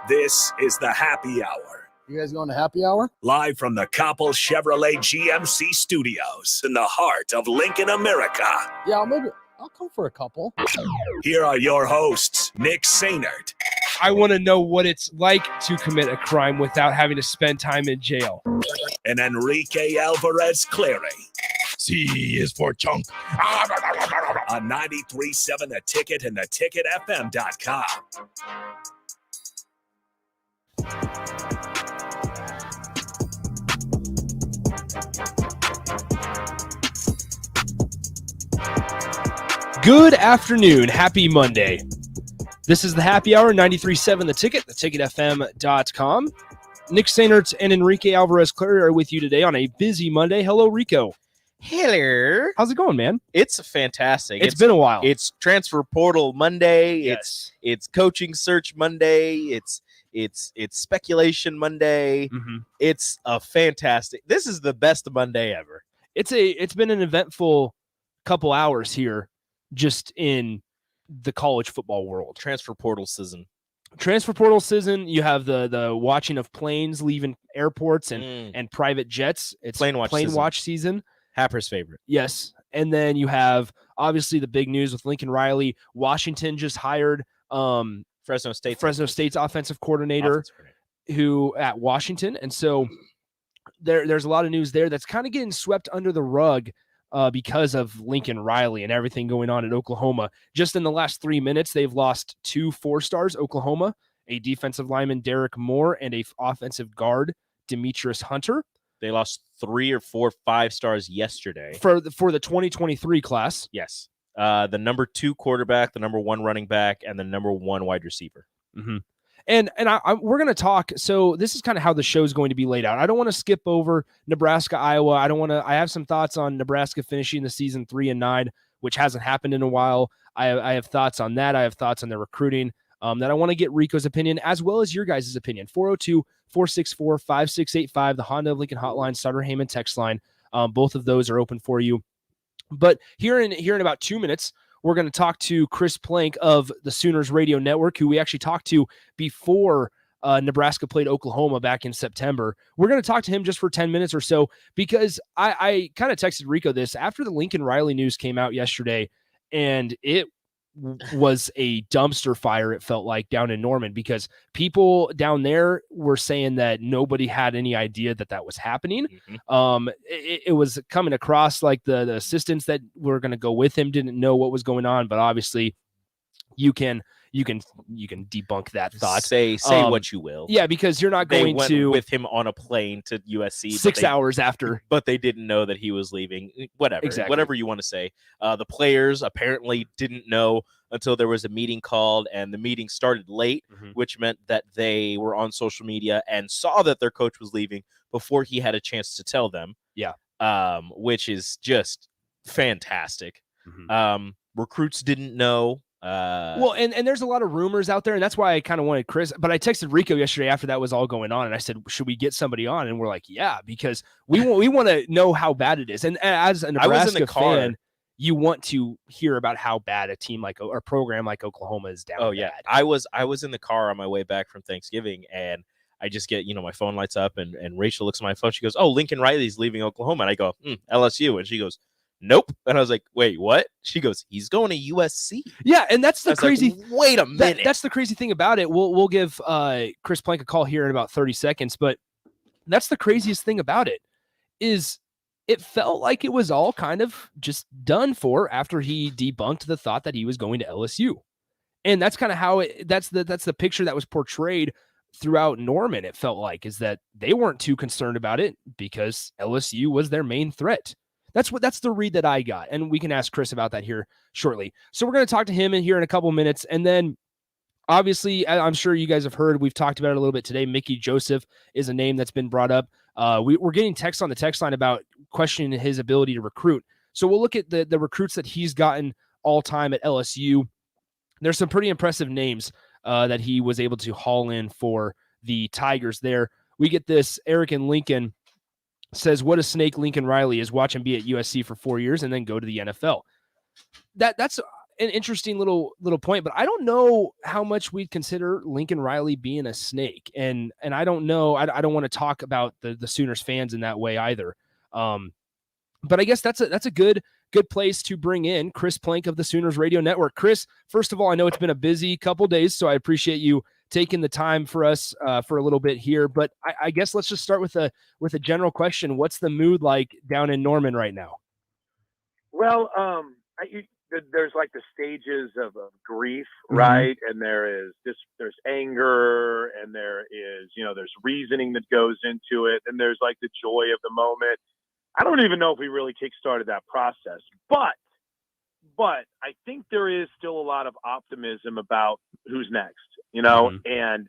This is the Happy Hour. You guys going to happy hour? Live from the Koppel Chevrolet GMC studios in the heart of Lincoln, America. Yeah, I'll come for a couple. Here are your hosts, Nick Sainert. I want to know what it's like to commit a crime without having to spend time in jail. And Enrique Alvarez Clary. C is for chunk. On 93.7 The Ticket and theticketfm.com. Good afternoon. Happy Monday. This is the Happy Hour, 93.7 The Ticket, theticketfm.com. Nick Sainert and Enrique Alvarez Clary are with you today on a busy Monday. Hello, Rico. Hello. How's it going, man? It's fantastic. It's been a while. It's Transfer Portal Monday. Yes. It's Coaching Search Monday. It's Speculation Monday. Mm-hmm. It's a fantastic. This is the best Monday ever. It's been an eventful couple hours here just in the college football world. Transfer Portal season. You have the watching of planes leaving airports and private jets. It's plane watch season. Happer's favorite. Yes. And then you have obviously the big news with Lincoln Riley. Washington just hired Fresno State's offensive coordinator who at Washington. And so there's a lot of news there that's kind of getting swept under the rug because of Lincoln Riley and everything going on at Oklahoma. Just in the last 3 minutes, they've lost 2 4-stars, Oklahoma, a defensive lineman, Derek Moore, and a offensive guard, Demetrius Hunter. They lost 3 or 4 5-stars yesterday. For the 2023 class. Yes. The number 2 quarterback, the number 1 running back, and the number 1 wide receiver. Mm-hmm. And we're going to talk. So this is kind of how the show is going to be laid out. I don't want to skip over Nebraska, Iowa. I have some thoughts on Nebraska finishing the season 3-9, which hasn't happened in a while. I have thoughts on that. I have thoughts on their recruiting that I want to get Rico's opinion as well as your guys' opinion. 402-464-5685, the Honda of Lincoln hotline, Sutter Heyman text line. Both of those are open for you. But here in about 2 minutes, we're going to talk to Chris Plank of the Sooners Radio Network, who we actually talked to before Nebraska played Oklahoma back in September. We're going to talk to him just for 10 minutes or so because I kind of texted Rico this after the Lincoln Riley news came out yesterday, and it was a dumpster fire, it felt like, down in Norman, because people down there were saying that nobody had any idea that was happening. Mm-hmm. It was coming across like the assistants that were going to go with him didn't know what was going on, but obviously you can debunk that thought. Say what you will. Yeah, because you're not going to with him on a plane to USC 6 hours after, but they didn't know that he was leaving. Whatever, exactly. Whatever you want to say. The players apparently didn't know until there was a meeting called, and the meeting started late, mm-hmm. which meant that they were on social media and saw that their coach was leaving before he had a chance to tell them. Yeah, which is just fantastic. Mm-hmm. Recruits didn't know. Well, and there's a lot of rumors out there, and that's why I kind of wanted Chris, but I texted Rico yesterday after that was all going on, and I said, should we get somebody on? And we're like, yeah, because we want to know how bad it is. And as a Nebraska fan, you want to hear about how bad a team like or a program like Oklahoma is down. Oh yeah. I was in the car on my way back from Thanksgiving, and I just get, my phone lights up, and Rachel looks at my phone. She goes, "Oh, Lincoln Riley's leaving Oklahoma." And I go, LSU. And she goes, "Nope." And I was like, "Wait, what?" She goes, "He's going to USC." Yeah, and that's the crazy. Like, wait a minute. That's the crazy thing about it. We'll give Chris Plank a call here in about 30 seconds, but that's the craziest thing about it is it felt like it was all kind of just done for after he debunked the thought that he was going to LSU. And that's kind of how that's the picture that was portrayed throughout Norman. It felt like is that they weren't too concerned about it because LSU was their main threat. That's the read that I got. And we can ask Chris about that here shortly. So we're going to talk to him in a couple minutes. And then obviously, I'm sure you guys have heard, we've talked about it a little bit today. Mickey Joseph is a name that's been brought up. We're getting texts on the text line about questioning his ability to recruit. So we'll look at the recruits that he's gotten all time at LSU. There's some pretty impressive names that he was able to haul in for the Tigers there. We get this. Eric in Lincoln says, "What a snake Lincoln Riley is. Watch him be at USC for 4 years and then go to the NFL." That's an interesting little point, but I don't know how much we'd consider Lincoln Riley being a snake. And I don't know, I don't want to talk about the Sooners fans in that way either. But I guess that's a good place to bring in Chris Plank of the Sooners Radio Network. Chris, first of all, I know it's been a busy couple days, so I appreciate you taking the time for us for a little bit here. But I guess let's just start with a general question. What's the mood like down in Norman right now? Well, there's like the stages of grief, right? And there's anger, and there's reasoning that goes into it, and there's like the joy of the moment. I don't even know if we really kickstarted that process, but I think there is still a lot of optimism about who's next, and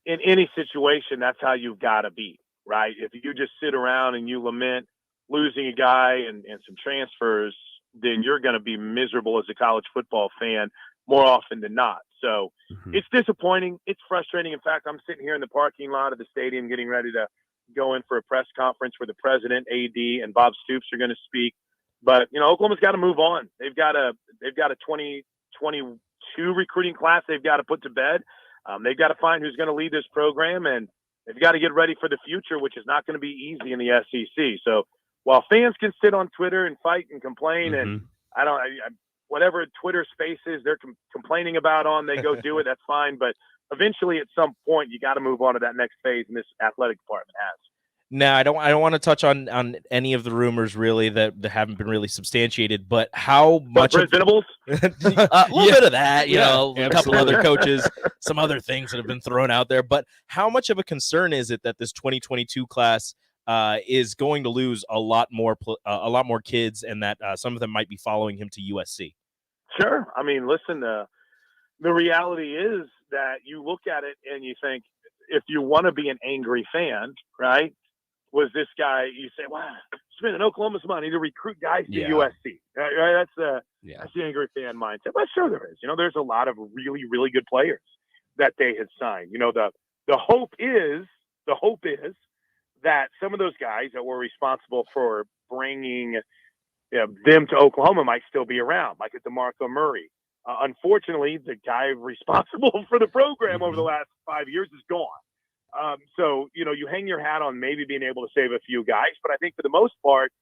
in any situation, that's how you've got to be, right? If you just sit around and you lament losing a guy and some transfers, then you're going to be miserable as a college football fan more often than not. So it's disappointing. It's frustrating. In fact, I'm sitting here in the parking lot of the stadium getting ready to go in for a press conference where the president, AD, and Bob Stoops are going to speak. But, Oklahoma's got to move on. They've got a 2022 recruiting class they've got to put to bed. They've got to find who's going to lead this program, and they've got to get ready for the future, which is not going to be easy in the SEC. So while fans can sit on Twitter and fight and complain, and whatever Twitter spaces they're complaining about they go do it, that's fine. But eventually, at some point, you got to move on to that next phase, and this athletic department has. No, I don't want to touch on any of the rumors really that haven't been really substantiated, but how much Brent Venables? a little bit of that, a couple absolutely. other coaches, some other things that have been thrown out there. But how much of a concern is it that this 2022 class is going to lose a lot more kids, and that some of them might be following him to USC? Sure. I mean, listen, the reality is that you look at it and you think, if you want to be an angry fan, right? Was this guy, you say, wow, spending Oklahoma's money to recruit guys to USC. Right? That's the angry fan mindset. But sure there is. There's a lot of really, really good players that they had signed. The hope is that some of those guys that were responsible for bringing them to Oklahoma might still be around, like a DeMarco Murray. Unfortunately, the guy responsible for the program over the last 5 years is gone. So, you hang your hat on maybe being able to save a few guys, but I think for the most part,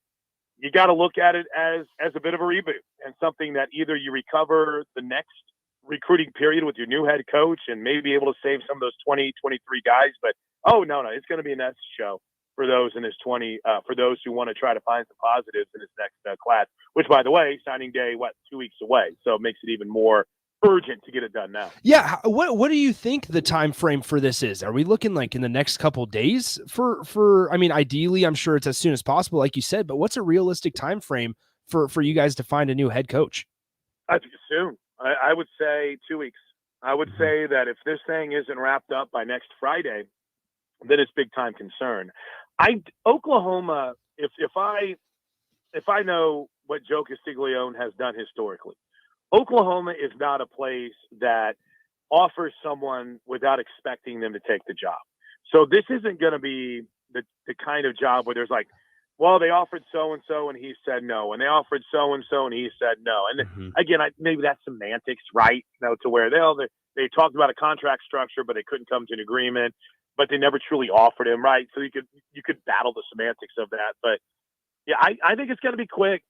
you got to look at it as a bit of a reboot and something that either you recover the next recruiting period with your new head coach and maybe be able to save some of those 20, 23 guys. But, no, it's going to be a next show for those in this 20, for those who want to try to find some positives in this next class, which, by the way, signing day, 2 weeks away. So it makes it even more urgent to get it done now. Yeah. What do you think the time frame for this is? Are we looking like in the next couple days for, I mean, ideally, I'm sure it's as soon as possible, like you said, but what's a realistic time frame for you guys to find a new head coach? I think soon. I would say 2 weeks. I would say that if this thing isn't wrapped up by next Friday, then it's big time concern. Oklahoma, if I know what Joe Castiglione has done historically, Oklahoma is not a place that offers someone without expecting them to take the job. So this isn't going to be the kind of job where there's like, well, they offered so-and-so and he said no, and they offered so-and-so and he said no. And again, maybe that's semantics, right? To where they talked about a contract structure, but they couldn't come to an agreement, but they never truly offered him, right? So you could battle the semantics of that. But yeah, I think it's going to be quick.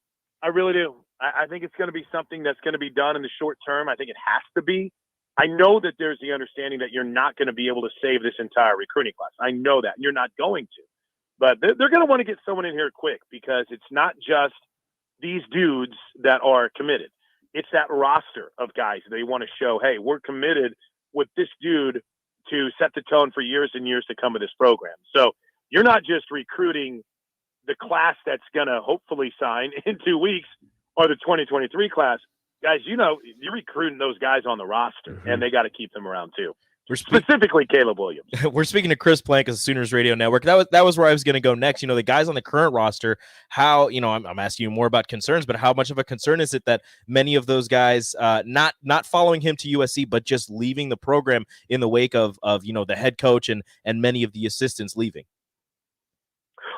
I really do. I think it's going to be something that's going to be done in the short term. I think it has to be. I know that there's the understanding that you're not going to be able to save this entire recruiting class. I know that. And you're not going to. But they're going to want to get someone in here quick, because it's not just these dudes that are committed. It's that roster of guys. They want to show, hey, we're committed with this dude to set the tone for years and years to come with this program. So you're not just recruiting the class that's going to hopefully sign in 2 weeks, or the 2023 class. Guys, you're recruiting those guys on the roster, and they got to keep them around too. Specifically Caleb Williams. We're speaking to Chris Plank of the Sooners Radio Network. That was where I was going to go next. The guys on the current roster, how, I'm asking you more about concerns, but how much of a concern is it that many of those guys not following him to USC, but just leaving the program in the wake of the head coach and many of the assistants leaving?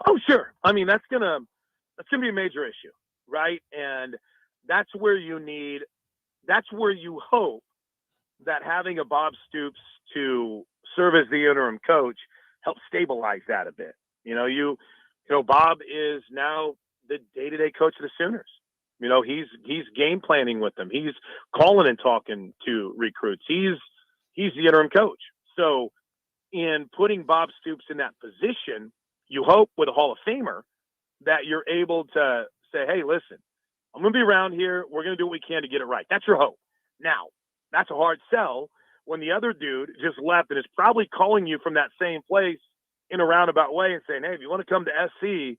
Oh, sure. I mean, that's gonna be a major issue, right? And that's where you need that's where you hope that having a Bob Stoops to serve as the interim coach helps stabilize that a bit. You know, Bob is now the day-to-day coach of the Sooners. He's game planning with them. He's calling and talking to recruits. He's the interim coach. So in putting Bob Stoops in that position, you hope with a Hall of Famer that you're able to say, hey, listen, I'm going to be around here. We're going to do what we can to get it right. That's your hope. Now, that's a hard sell when the other dude just left and is probably calling you from that same place in a roundabout way and saying, hey, if you want to come to SC,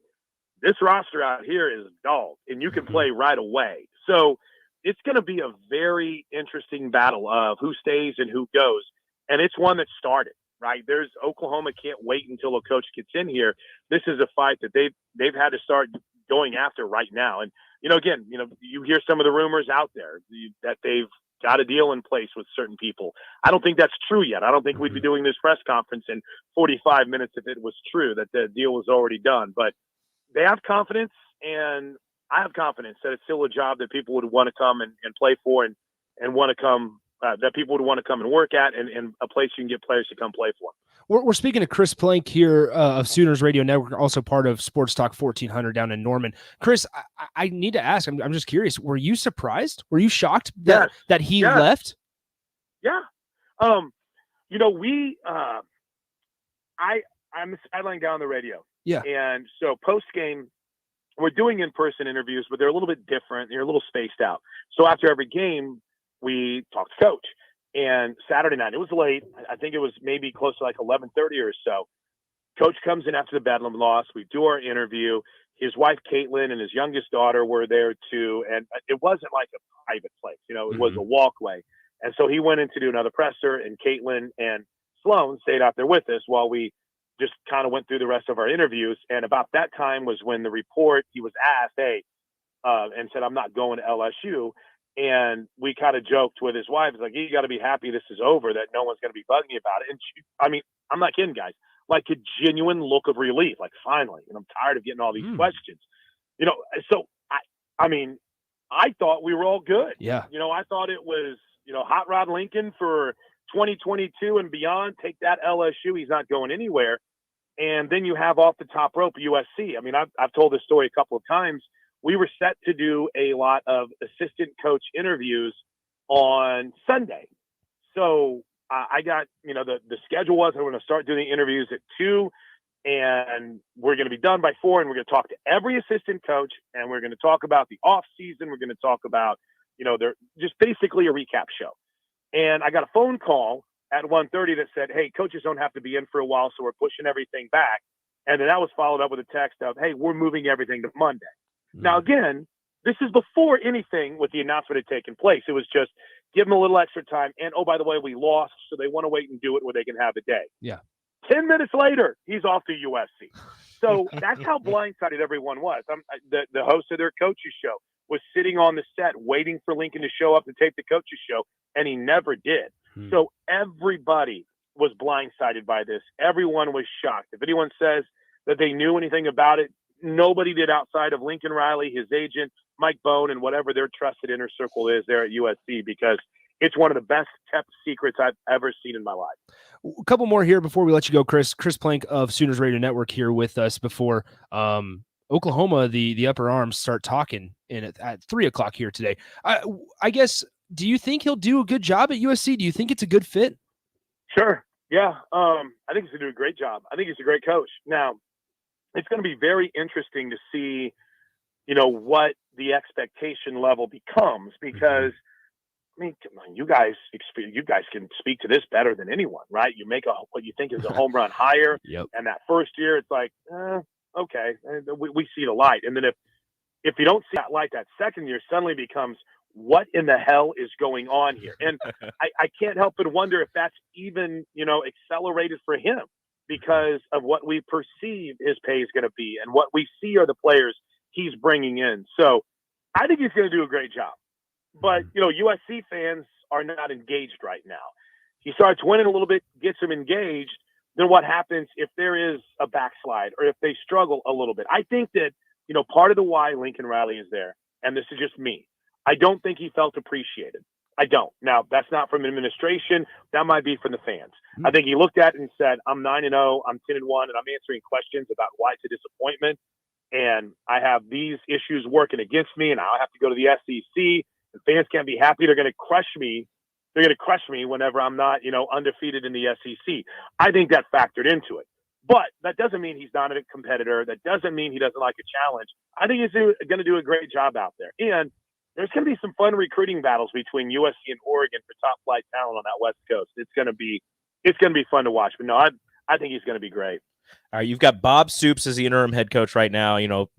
this roster out here is dog, and you can play right away. So it's going to be a very interesting battle of who stays and who goes. And it's one that started, right? Oklahoma can't wait until a coach gets in here. This is a fight that they've had to start going after right now. And, again, you hear some of the rumors out there that they've got a deal in place with certain people. I don't think that's true yet. I don't think we'd be doing this press conference in 45 minutes if it was true that the deal was already done. But they have confidence, and I have confidence that it's still a job that people would want to come and play for and want to come that people would want to come and work at and a place you can get players to come play for. We're speaking to Chris Plank here of Sooners Radio Network, also part of Sports Talk 1400 down in Norman. Chris, I need to ask, I'm just curious, were you surprised? Were you shocked that he left? Yeah. I'm the sideline guy on the radio. Yeah. And so post-game, we're doing in-person interviews, but they're a little bit different. They're a little spaced out. So after every game, we talk to Coach. And Saturday night, it was late. I think it was maybe close to like 11:30 or so. Coach comes in after the Bedlam loss. We do our interview. His wife, Caitlin, and his youngest daughter were there too. And it wasn't like a private place. It was a walkway. And so he went in to do another presser, and Caitlin and Sloan stayed out there with us while we just kind of went through the rest of our interviews. And about that time was when the report, he was asked, and said, I'm not going to LSU. And we kind of joked with his wife. It's like, you got to be happy this is over, that no one's going to be bugging you about it. And I'm not kidding, guys. Like a genuine look of relief. Like, finally, and I'm tired of getting all these questions. So I thought we were all good. Yeah. I thought it was, Hot Rod Lincoln for 2022 and beyond. Take that, LSU. He's not going anywhere. And then you have off the top rope USC. I've told this story a couple of times. We were set to do a lot of assistant coach interviews on Sunday. So I got, the schedule was, I'm going to start doing the interviews at 2, and we're going to be done by 4, and we're going to talk to every assistant coach, and we're going to talk about the off season. We're going to talk about, they're just basically a recap show. And I got a phone call at 1:30 that said, hey, coaches don't have to be in for a while, so we're pushing everything back. And then that was followed up with a text of, hey, we're moving everything to Monday. Now, again, this is before anything with the announcement had taken place. It was just give them a little extra time. And, oh, by the way, we lost, so they want to wait and do it where they can have a day. Yeah. 10 minutes later, he's off to USC. So that's how blindsided everyone was. The host of their coaches show was sitting on the set waiting for Lincoln to show up to tape the coaches show, and he never did. So everybody was blindsided by this. Everyone was shocked. If anyone says that they knew anything about it, nobody did outside of Lincoln Riley, his agent, Mike Bone, and whatever their trusted inner circle is there at USC, because it's one of the best kept secrets I've ever seen in my life. A couple more here before we let you go, Chris. Chris Plank of Sooners Radio Network here with us before Oklahoma, the upper arms, start talking at 3:00 here today. I guess, do you think he'll do a good job at USC? Do you think it's a good fit? Sure. Yeah. I think he's going to do a great job. I think he's a great coach. Now, it's going to be very interesting to see, what the expectation level becomes, because come on, you guys can speak to this better than anyone, right? You make what you think is a home run hire, and that first year it's like, okay, we see the light, and then if you don't see that light, that second year suddenly becomes, what in the hell is going on here? And I can't help but wonder if that's even accelerated for him, because of what we perceive his pay is going to be and what we see are the players he's bringing in. So I think he's going to do a great job. But, USC fans are not engaged right now. He starts winning a little bit, gets them engaged. Then what happens if there is a backslide or if they struggle a little bit? I think that, part of the why Lincoln Riley is there, and this is just me, I don't think he felt appreciated. I don't. Now, that's not from administration. That might be from the fans. I think he looked at it and said, I'm 9-0, I'm 10-1, and I'm answering questions about why it's a disappointment. And I have these issues working against me, and I'll have to go to the SEC. The fans can't be happy. They're going to crush me. They're going to crush me whenever I'm not, undefeated in the SEC. I think that factored into it. But that doesn't mean he's not a competitor. That doesn't mean he doesn't like a challenge. I think he's going to do a great job out there. And there's going to be some fun recruiting battles between USC and Oregon for top flight talent on that West Coast. It's going to be fun to watch. But no, I think he's going to be great. All right, you've got Bob Stoops as the interim head coach right now.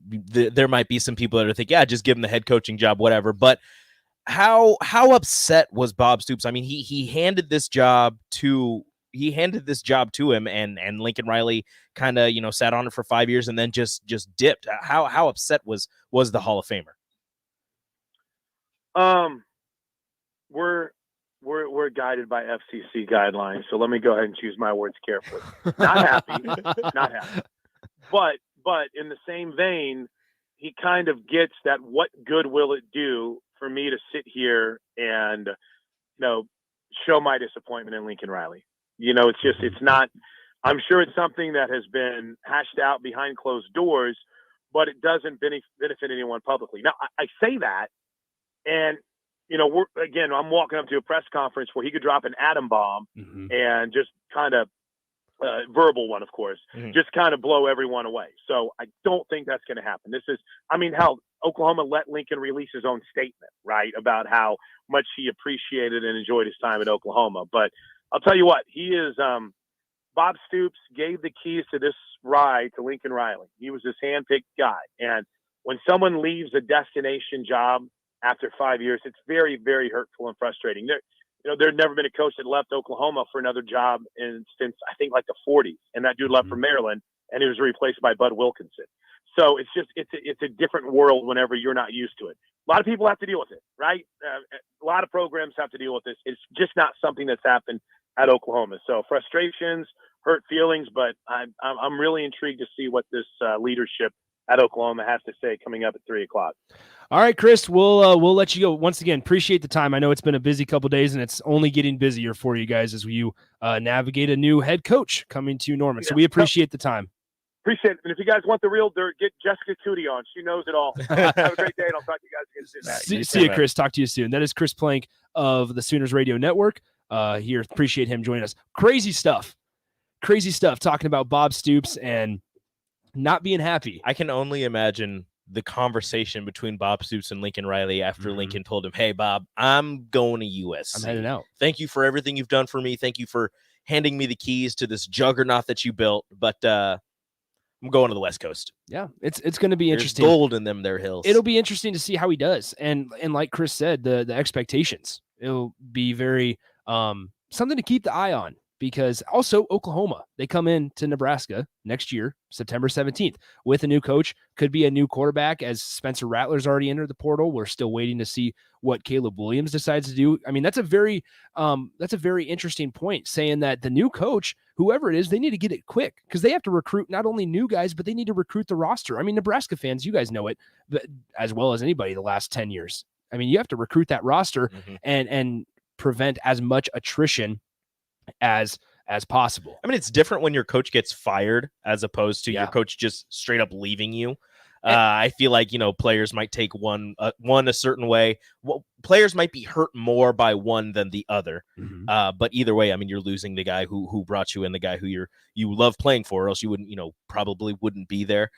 There might be some people that are thinking, yeah, just give him the head coaching job, whatever. But how upset was Bob Stoops? I mean, he handed this job to him, and Lincoln Riley kind of sat on it for 5 years and then just dipped. How upset was the Hall of Famer? We're guided by FCC guidelines, so let me go ahead and choose my words carefully. Not happy, not happy. But in the same vein, he kind of gets that. What good will it do for me to sit here and show my disappointment in Lincoln Riley? It's not. I'm sure it's something that has been hashed out behind closed doors, but it doesn't benefit anyone publicly. Now, I say that, and I'm walking up to a press conference where he could drop an atom bomb and just kind of verbal one, of course, just kind of blow everyone away. So I don't think that's going to happen. Hell, Oklahoma let Lincoln release his own statement, right, about how much he appreciated and enjoyed his time at Oklahoma. But I'll tell you what, he is Bob Stoops gave the keys to this ride to Lincoln Riley. He was his handpicked guy. And when someone leaves a destination job after 5 years, it's very, very hurtful and frustrating. There'd never been a coach that left Oklahoma for another job since I think like the 40s. And that dude left for Maryland, and he was replaced by Bud Wilkinson. So it's a different world whenever you're not used to it. A lot of people have to deal with it, right? A lot of programs have to deal with this. It's just not something that's happened at Oklahoma. So frustrations, hurt feelings, but I'm really intrigued to see what this leadership at Oklahoma has to say coming up at 3:00. All right, Chris, we'll let you go. Once again, appreciate the time. I know it's been a busy couple days, and it's only getting busier for you guys as you navigate a new head coach coming to Norman. So we appreciate the time. Appreciate it. And if you guys want the real dirt, get Jessica Cootie on. She knows it all. Have a great day, and I'll talk to you guys again soon. See you, Chris. Talk to you soon. That is Chris Plank of the Sooners Radio Network. Here, appreciate him joining us. Crazy stuff talking about Bob Stoops and not being happy. I can only imagine the conversation between Bob Stoops and Lincoln Riley after Lincoln told him, hey, Bob, I'm going to USC. I'm heading out. Thank you for everything you've done for me. Thank you for handing me the keys to this juggernaut that you built. But I'm going to the West Coast. Yeah, it's going to be There's interesting. Gold in them there hills. It'll be interesting to see how he does. And like Chris said, the expectations. It'll be very something to keep the eye on. Because also Oklahoma, they come in to Nebraska next year, September 17th, with a new coach. Could be a new quarterback, as Spencer Rattler's already entered the portal. We're still waiting to see what Caleb Williams decides to do. I mean, that's a very interesting point, saying that the new coach, whoever it is, they need to get it quick because they have to recruit not only new guys, but they need to recruit the roster. I mean, Nebraska fans, you guys know it as well as anybody the last 10 years. I mean, you have to recruit that roster and prevent as much attrition as possible. I mean, it's different when your coach gets fired as opposed to your coach just straight up leaving you. I feel like, players might take one a certain way. Well, players might be hurt more by one than the other. But either way, I mean, you're losing the guy who brought you in, the guy who you love playing for, or else you wouldn't, probably wouldn't be there.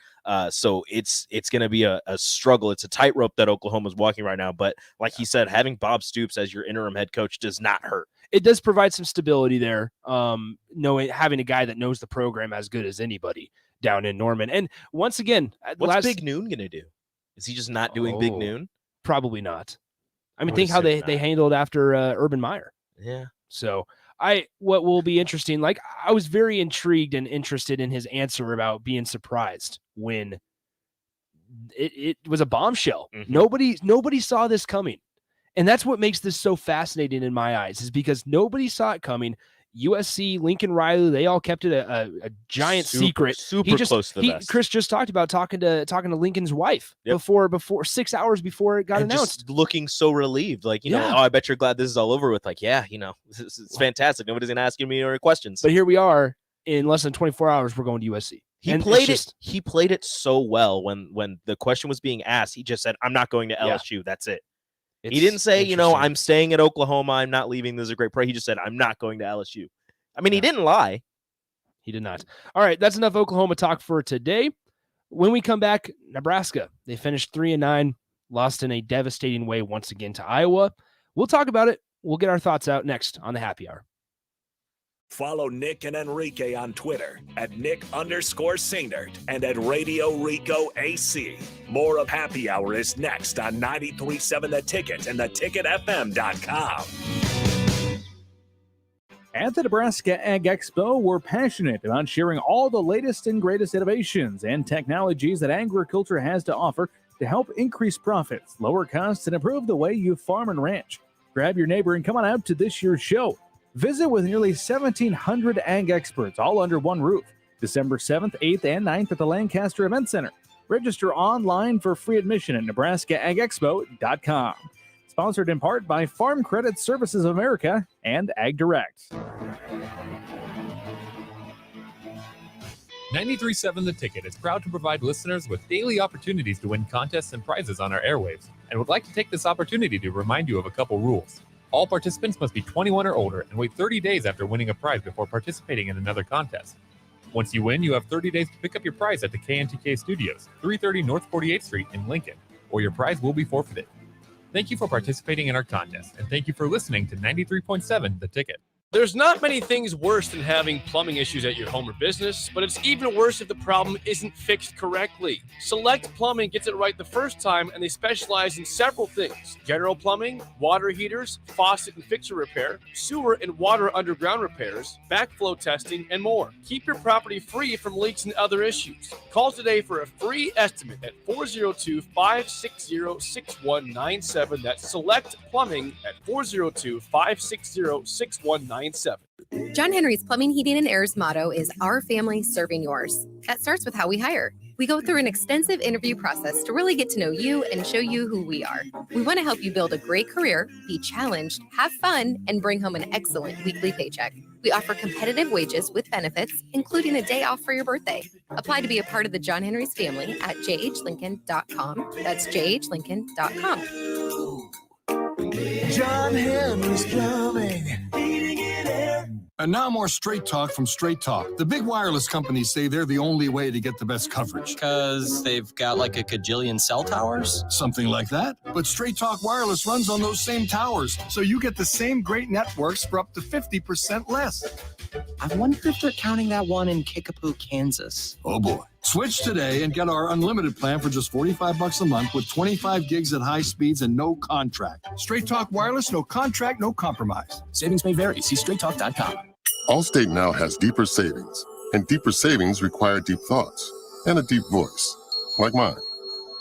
So it's going to be a struggle. It's a tightrope that Oklahoma's walking right now. But like he said, having Bob Stoops as your interim head coach does not hurt. It does provide some stability there. Having a guy that knows the program as good as anybody down in Norman. And once again, what's Big Noon going to do? Is he just not doing Big Noon? Probably not. I mean, think how they handled after Urban Meyer. Yeah. So what will be interesting, like I was very intrigued and interested in his answer about being surprised when it was a bombshell. Nobody saw this coming. And that's what makes this so fascinating in my eyes, is because nobody saw it coming. USC, Lincoln Riley, they all kept it a giant secret. Super close to the vest. Chris just talked about talking to Lincoln's wife before 6 hours before it got announced. Just looking so relieved, like, you know, I bet you're glad this is all over with. Like, yeah, you know, it's fantastic. Nobody's gonna ask me any questions. But here we are in less than 24 hours. We're going to USC. He played it so well when the question was being asked. He just said, "I'm not going to LSU." That's it. He didn't say, you know, I'm staying at Oklahoma. I'm not leaving. This is a great play. He just said, I'm not going to LSU. I mean, he didn't lie. He did not. All right, that's enough Oklahoma talk for today. When we come back, Nebraska, they finished 3-9, lost in a devastating way once again to Iowa. We'll talk about it. We'll get our thoughts out next on the Happy Hour. Follow Nick and Enrique on Twitter at Nick_Sainert and at Radio Rico AC. More of Happy Hour is next on 93.7 The Ticket and theticketfm.com. At the Nebraska Ag Expo, we're passionate about sharing all the latest and greatest innovations and technologies that agriculture has to offer to help increase profits, lower costs, and improve the way you farm and ranch. Grab your neighbor and come on out to this year's show. Visit with nearly 1,700 ag experts, all under one roof, December 7th, 8th, and 9th at the Lancaster Event Center. Register online for free admission at nebraskaagexpo.com. Sponsored in part by Farm Credit Services of America and Ag Direct. 93.7 The Ticket is proud to provide listeners with daily opportunities to win contests and prizes on our airwaves, and would like to take this opportunity to remind you of a couple rules. All participants must be 21 or older and wait 30 days after winning a prize before participating in another contest. Once you win, you have 30 days to pick up your prize at the KNTK Studios, 330 North 48th Street in Lincoln, or your prize will be forfeited. Thank you for participating in our contest, and thank you for listening to 93.7 The Ticket. There's not many things worse than having plumbing issues at your home or business, but it's even worse if the problem isn't fixed correctly. Select Plumbing gets it right the first time, and they specialize in several things: general plumbing, water heaters, faucet and fixture repair, sewer and water underground repairs, backflow testing, and more. Keep your property free from leaks and other issues. Call today for a free estimate at 402-560-6197. That's Select Plumbing at 402-560-6197. John Henry's Plumbing, Heating, and Air's motto is our family serving yours. That starts with how we hire. We go through an extensive interview process to really get to know you and show you who we are. We want to help you build a great career, be challenged, have fun, and bring home an excellent weekly paycheck. We offer competitive wages with benefits, including a day off for your birthday. Apply to be a part of the John Henry's family at jhlincoln.com. That's jhlincoln.com. John Henry's Plumbing. And now more Straight Talk from Straight Talk. The big wireless companies say they're the only way to get the best coverage. Because they've got like a gajillion cell towers? Something like that. But Straight Talk Wireless runs on those same towers, so you get the same great networks for up to 50% less. I wonder if they're counting that one in Kickapoo, Kansas. Oh boy. Switch today and get our unlimited plan for just $45 a month with 25 gigs at high speeds and no contract. Straight Talk Wireless, no contract, no compromise. Savings may vary. See straighttalk.com. Allstate now has deeper savings, and deeper savings require deep thoughts and a deep voice, like mine.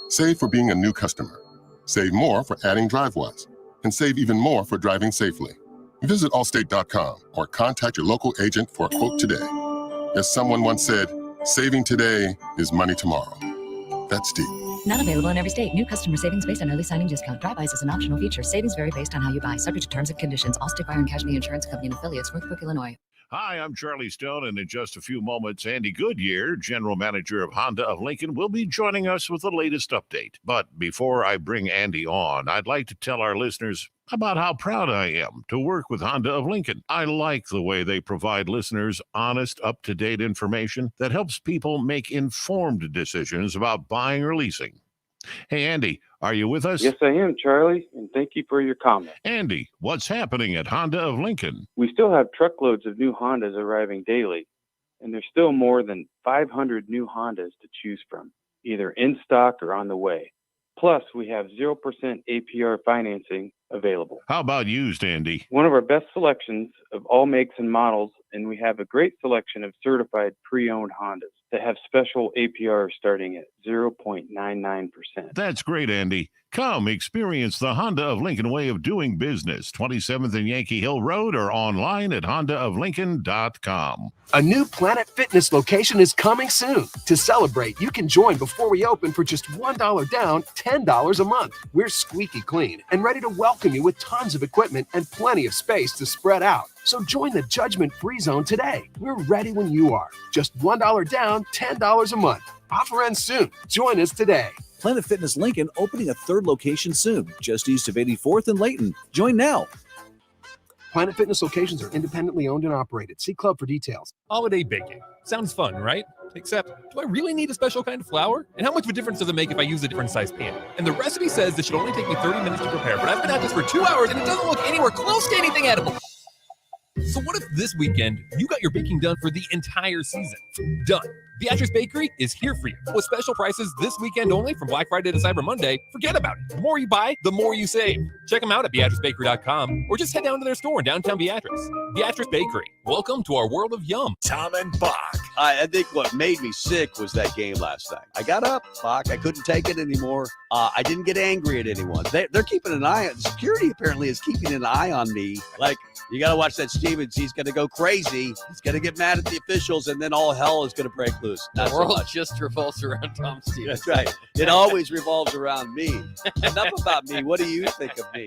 Save for being a new customer. Save more for adding DriveWise, and save even more for driving safely. Visit allstate.com or contact your local agent for a quote today. As someone once said, saving today is money tomorrow. That's deep. Not available in every state. New customer savings based on early signing discount. DriveWise is an optional feature. Savings vary based on how you buy. Subject to terms and conditions. Allstate Fire and Casualty Insurance Company and affiliates. Northbrook, Illinois. Hi, I'm Charlie Stone, and in just a few moments, Andy Goodyear, General Manager of Honda of Lincoln, will be joining us with the latest update. But before I bring Andy on, I'd like to tell our listeners about how proud I am to work with Honda of Lincoln. I like the way they provide listeners honest, up-to-date information that helps people make informed decisions about buying or leasing. Hey, Andy, are you with us? Yes, I am, Charlie, and thank you for your comment. Andy, what's happening at Honda of Lincoln? We still have truckloads of new Hondas arriving daily, and there's still more than 500 new Hondas to choose from, either in stock or on the way. Plus, we have 0% APR financing available. How about used, Andy? One of our best selections of all makes and models, and we have a great selection of certified pre-owned Hondas. that have special APR starting at 0.99%. That's great, Andy. Come experience the Honda of Lincoln way of doing business. 27th and Yankee Hill Road or online at hondaoflincoln.com. A new Planet Fitness location is coming soon. To celebrate, you can join before we open for just $1 down, $10 a month. We're squeaky clean and ready to welcome you with tons of equipment and plenty of space to spread out. So join the judgment-free zone today. We're ready when you are. Just $1 down, $10 a month. Offer ends soon. Join us today. Planet Fitness Lincoln opening a third location soon, just east of 84th and Layton. Join now. Planet Fitness locations are independently owned and operated. See club for details. Holiday baking. Sounds fun, right? Except, do I really need a special kind of flour? And how much of a difference does it make if I use a different size pan? And the recipe says this should only take me 30 minutes to prepare, but I've been at this for 2 hours and it doesn't look anywhere close to anything edible. So what if this weekend you got your baking done for the entire season? Done. Beatrice Bakery is here for you. With special prices this weekend only from Black Friday to Cyber Monday, forget about it. The more you buy, the more you save. Check them out at BeatriceBakery.com or just head down to their store in downtown Beatrice. Beatrice Bakery. Welcome to our world of yum. Tom and Bach. I think what made me sick was that game last night. I got up, Bach. I couldn't take it anymore. I didn't get angry at anyone. They're keeping an eye on, security apparently is keeping an eye on me. Like, you got to watch that Stevens. He's going to go crazy. He's going to get mad at the officials, and then all hell is going to break loose. The world just revolves around Tom Stevens. That's right. It always revolves around me. Enough about me. What do you think of me?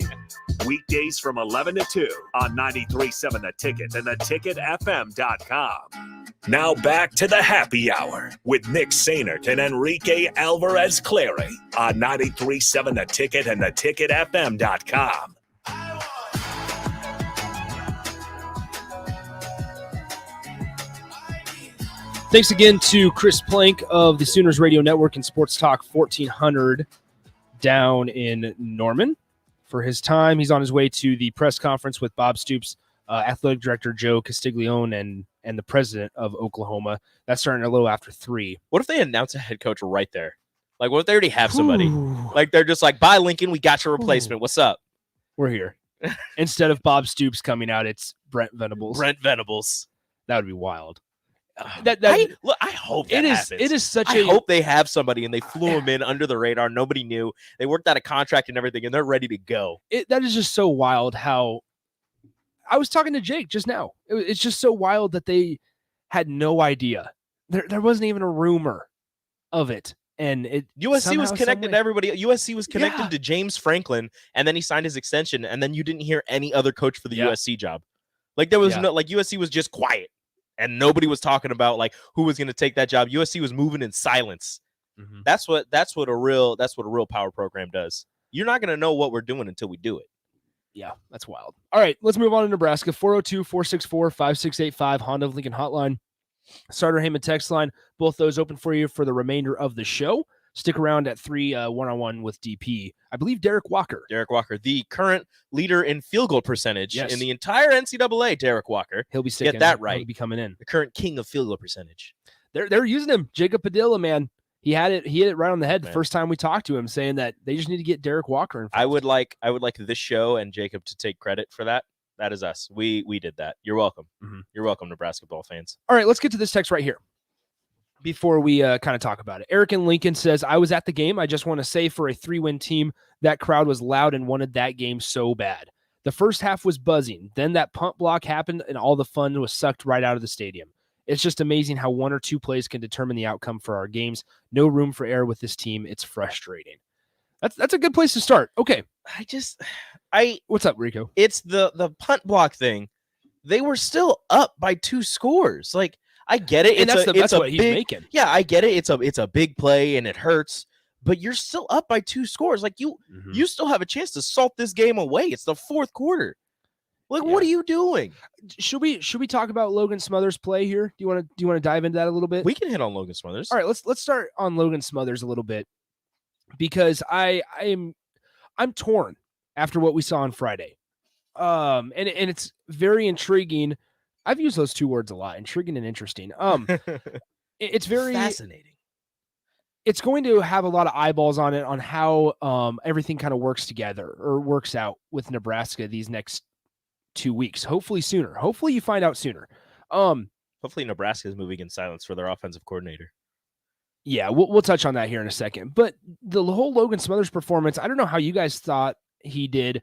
Weekdays from 11 to 2 on 93.7 The Ticket and theticketfm.com. Now back to the happy hour with Nick Sainert and Enrique Alvarez Clary on 93.7 The Ticket and theticketfm.com. Thanks again to Chris Plank of the Sooners Radio Network and Sports Talk 1400 down in Norman for his time. He's on his way to the press conference with Bob Stoops, athletic director Joe Castiglione, and the president of Oklahoma. That's starting a little after 3. What if they announce a head coach right there? Like, what if they already have somebody? Like, they're just like, bye, Lincoln, we got your replacement. What's up? We're here. Instead of Bob Stoops coming out, it's Brent Venables. Brent Venables. That would be wild. I hope that happens. It is such I hope they have somebody and they flew him in under the radar. Nobody knew. They worked out a contract and everything, and they're ready to go. That is just so wild how I was talking to Jake just now. It's just so wild that they had no idea. There wasn't even a rumor of it. And USC was connected to everybody. USC was connected to James Franklin, and then he signed his extension, and then you didn't hear any other coach for the USC job. Like, there was no, like, USC was just quiet. And nobody was talking about like who was going to take that job. USC was moving in silence. Mm-hmm. That's what a real power program does. You're not going to know what we're doing until we do it. Yeah, that's wild. All right, let's move on to Nebraska. 402-464-5685 Honda of Lincoln hotline. Starter Heyman text line. Both those open for you for the remainder of the show. Stick around at 3 one-on-one with DP. I believe Derek Walker. Derek Walker, the current leader in field goal percentage in the entire NCAA. Derek Walker. He'll be sticking. Get that right. He'll be coming in. The current king of field goal percentage. They're using him. Jacob Padilla, man. He hit it right on the head the first time we talked to him, saying that they just need to get Derek Walker in. I would like this show and Jacob to take credit for that. That is us. We did that. You're welcome. Mm-hmm. You're welcome, Nebraska ball fans. All right, let's get to this text right here before we kind of talk about it. Eric in Lincoln says, I was at the game. I just want to say for a 3-win team, that crowd was loud and wanted that game so bad. The first half was buzzing. Then that punt block happened and all the fun was sucked right out of the stadium. It's just amazing how 1 or 2 plays can determine the outcome for our games. No room for error with this team. It's frustrating. That's a good place to start. Okay. What's up, Rico? It's the punt block thing. They were still up by 2 scores. Like, I get it. And that's what he's making. Yeah, I get it. It's a big play and it hurts, but you're still up by 2 scores. Like, you still have a chance to salt this game away. It's the 4th quarter. Like, what are you doing? Should we talk about Logan Smothers' play here? Do you want to dive into that a little bit? We can hit on Logan Smothers. All right, let's start on Logan Smothers a little bit because I'm torn after what we saw on Friday. And it's very intriguing. I've used those 2 words a lot, intriguing and interesting. It's very fascinating. It's going to have a lot of eyeballs on it, on how everything kind of works together or works out with Nebraska these next 2 weeks. Hopefully sooner. Hopefully you find out sooner. Hopefully Nebraska is moving in silence for their offensive coordinator. Yeah, we'll touch on that here in a second. But the whole Logan Smothers performance, I don't know how you guys thought he did.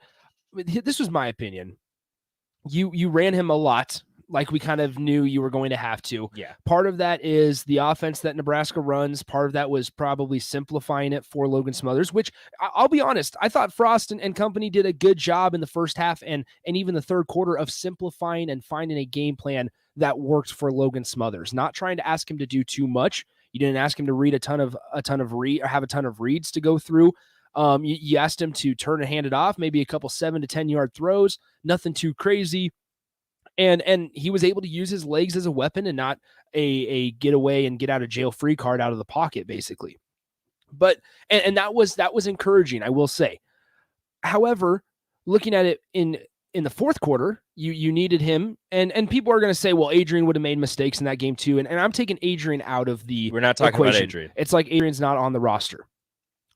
This was my opinion. You ran him a lot, like we kind of knew you were going to have to. Yeah. Part of that is the offense that Nebraska runs. Part of that was probably simplifying it for Logan Smothers, which I'll be honest, I thought Frost and company did a good job in the first half and even the third quarter of simplifying and finding a game plan that worked for Logan Smothers. Not trying to ask him to do too much. You didn't ask him to read have a ton of reads to go through. You asked him to turn and hand it off, maybe a couple 7 to 10 yard throws, nothing too crazy. And he was able to use his legs as a weapon and not a get away and get out of jail free card out of the pocket, basically. But and that was encouraging, I will say. However, looking at it in the fourth quarter, you needed him, and people are going to say, well, Adrian would have made mistakes in that game too, and I'm taking Adrian out of the We're not talking equation. about Adrian. It's like Adrian's not on the roster.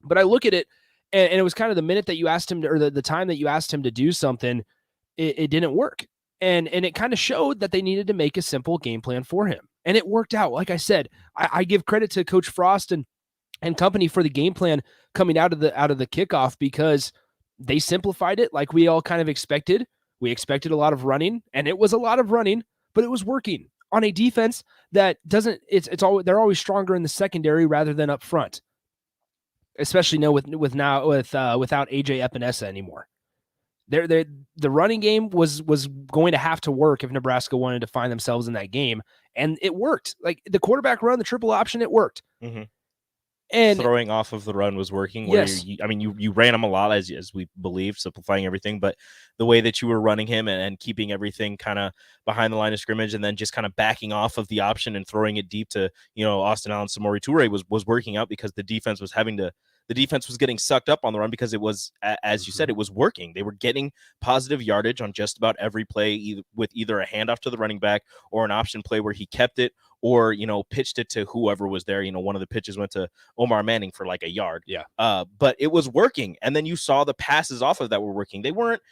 But I look at it, and it was kind of the minute that you asked him to, or the time that you asked him to do something, it didn't work. And it kind of showed that they needed to make a simple game plan for him. And it worked out. Like I said, I give credit to Coach Frost and company for the game plan coming out of the kickoff, because they simplified it like we all kind of expected. We expected a lot of running, and it was a lot of running, but it was working on a defense that doesn't, they're always stronger in the secondary rather than up front. Especially without AJ Epinesa anymore. The running game was going to have to work if Nebraska wanted to find themselves in that game, and it worked. Like the quarterback run, the triple option, it worked. Mm-hmm. And throwing off of the run was working. Yes. You ran him a lot as we believe, simplifying everything, but the way that you were running him and keeping everything kind of behind the line of scrimmage and then just kind of backing off of the option and throwing it deep to, Austin Allen, Samori Toure was working out, because the defense was getting sucked up on the run, because it was, as you said, it was working. They were getting positive yardage on just about every play, with either a handoff to the running back or an option play where he kept it or, pitched it to whoever was there. One of the pitches went to Omar Manning for like a yard. Yeah. But it was working. And then you saw the passes off of that were working. They weren't,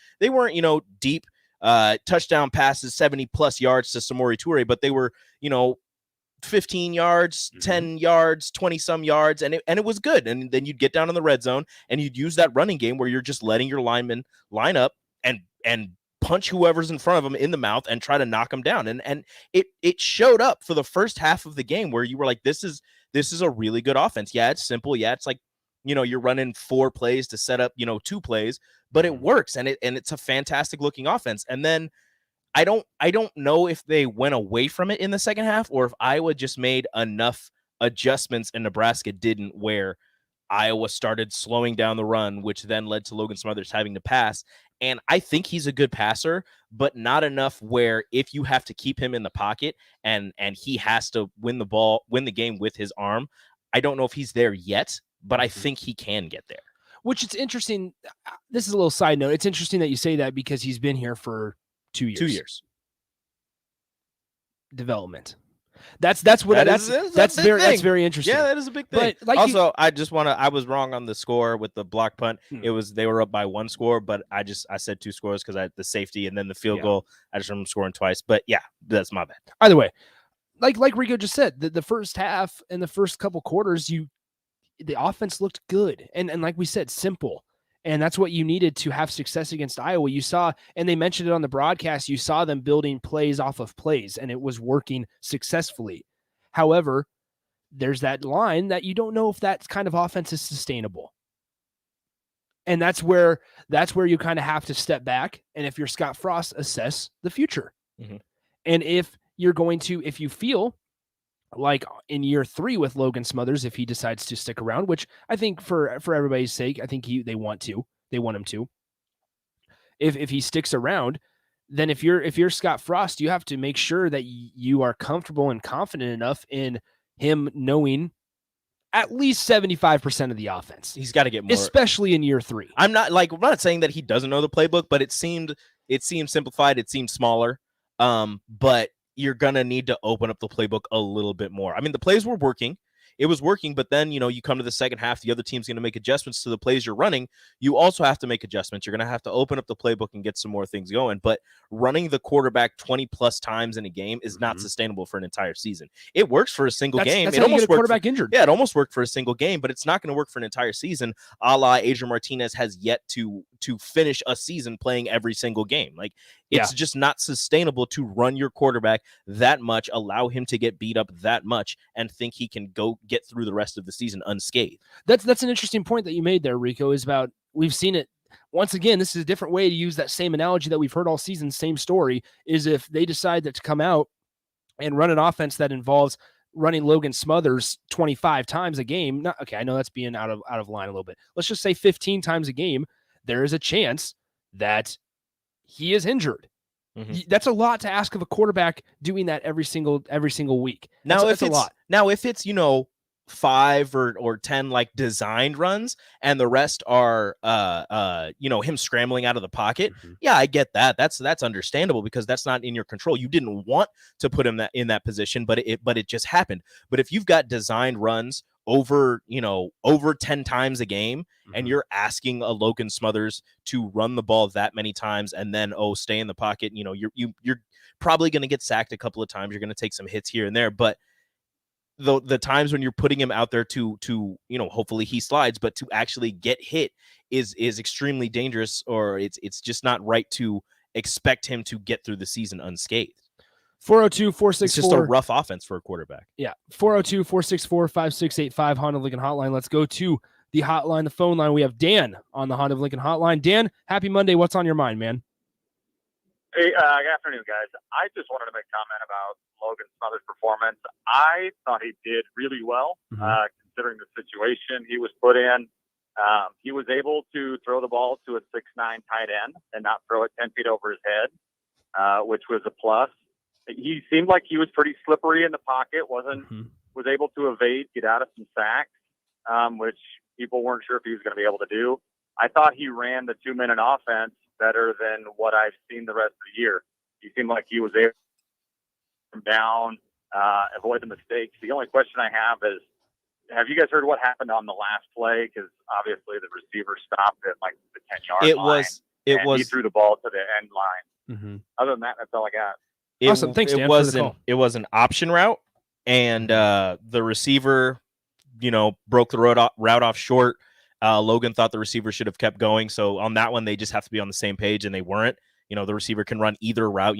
deep touchdown passes, 70 plus yards to Samori Toure, but they were, 15 yards, 10 yards, 20 some yards. And it was good. And then you'd get down in the red zone and you'd use that running game where you're just letting your linemen line up and punch whoever's in front of them in the mouth and try to knock them down. And it showed up for the first half of the game where you were like, this is a really good offense. Yeah, it's simple. Yeah, it's like, you're running 4 plays to set up, 2 plays, but it works. And it's a fantastic looking offense. And then I don't know if they went away from it in the second half or if Iowa just made enough adjustments and Nebraska didn't, where Iowa started slowing down the run, which then led to Logan Smothers having to pass. And I think he's a good passer, but not enough where if you have to keep him in the pocket and he has to win the game with his arm, I don't know if he's there yet, but I think he can get there. Which it's interesting. This is a little side note. It's interesting that you say that because he's been here for 2 years. 2 years. Development. That's very interesting. Yeah, that is a big thing. But also, I was wrong on the score with the block punt. They were up by 1 score, but I said 2 scores because I had the safety and then the field goal. I just remember scoring twice. But yeah, that's my bad. Either way, like Rico just said, the first half and the first couple quarters, the offense looked good and like we said, simple. And that's what you needed to have success against Iowa. You saw, and they mentioned it on the broadcast, you saw them building plays off of plays, and it was working successfully. However, there's that line that you don't know if that kind of offense is sustainable. And that's where you kind of have to step back. And if you're Scott Frost, assess the future. Mm-hmm. And if you feel like in year 3 with Logan Smothers, if he decides to stick around, which I think for everybody's sake, I think they want him to. If he sticks around, then if you're Scott Frost, you have to make sure that you are comfortable and confident enough in him knowing at least 75% of the offense. He's got to get more, especially in year 3. I'm not saying that he doesn't know the playbook, but it seemed simplified. It seemed smaller. But you're going to need to open up the playbook a little bit more. I mean, the plays were working. it was working. But then, you come to the second half, the other team's going to make adjustments to the plays you're running. You also have to make adjustments. You're going to have to open up the playbook and get some more things going. But running the quarterback 20 plus times in a game is not sustainable for an entire season. It works for a single game. That's it how you almost get a quarterback injured. Yeah, it almost worked for a single game, but it's not going to work for an entire season. A la Adrian Martinez has yet to finish a season playing every single game. Like, it's just not sustainable to run your quarterback that much, allow him to get beat up that much, and think he can go get through the rest of the season unscathed. That's an interesting point that you made there, Rico, is about we've seen it. Once again, this is a different way to use that same analogy that we've heard all season, same story, is if they decide that to come out and run an offense that involves running Logan Smothers 25 times a game. I know that's being out of line a little bit. Let's just say 15 times a game. There is a chance that he is injured. That's a lot to ask of a quarterback doing that every single week. That's a lot. Now, if it's 5 or 10 like designed runs, and the rest are him scrambling out of the pocket, yeah, I get that. That's understandable because that's not in your control. You didn't want to put him in that position, but it just happened. But if you've got designed runs over 10 times a game, and you're asking a Logan Smothers to run the ball that many times and then stay in the pocket, you're probably going to get sacked a couple of times. You're going to take some hits here and there, but the times when you're putting him out there to hopefully he slides, but to actually get hit is extremely dangerous, or it's just not right to expect him to get through the season unscathed. 402-464. It's just a rough offense for a quarterback. Yeah. 402-464-5685 Honda Lincoln Hotline. Let's go to the hotline, the phone line. We have Dan on the Honda Lincoln Hotline. Dan, happy Monday. What's on your mind, man? Hey, good afternoon, guys. I just wanted to make a comment about Logan Smothers' performance. I thought he did really well, considering the situation he was put in. He was able to throw the ball to a 6'9" tight end and not throw it 10 feet over his head, which was a plus. He seemed like he was pretty slippery in the pocket, was able to evade, get out of some sacks, which people weren't sure if he was going to be able to do. I thought he ran the 2-minute offense better than what I've seen the rest of the year. He seemed like he was able to come down, avoid the mistakes. The only question I have is, have you guys heard what happened on the last play? Because obviously the receiver stopped at like the 10-yard line. He threw the ball to the end line. Other than that, that's all I got. Awesome. Thanks, Dan, for the call. It was an option route, and the receiver, broke the route off short. Logan thought the receiver should have kept going. So on that one, they just have to be on the same page, and they weren't. The receiver can run either route,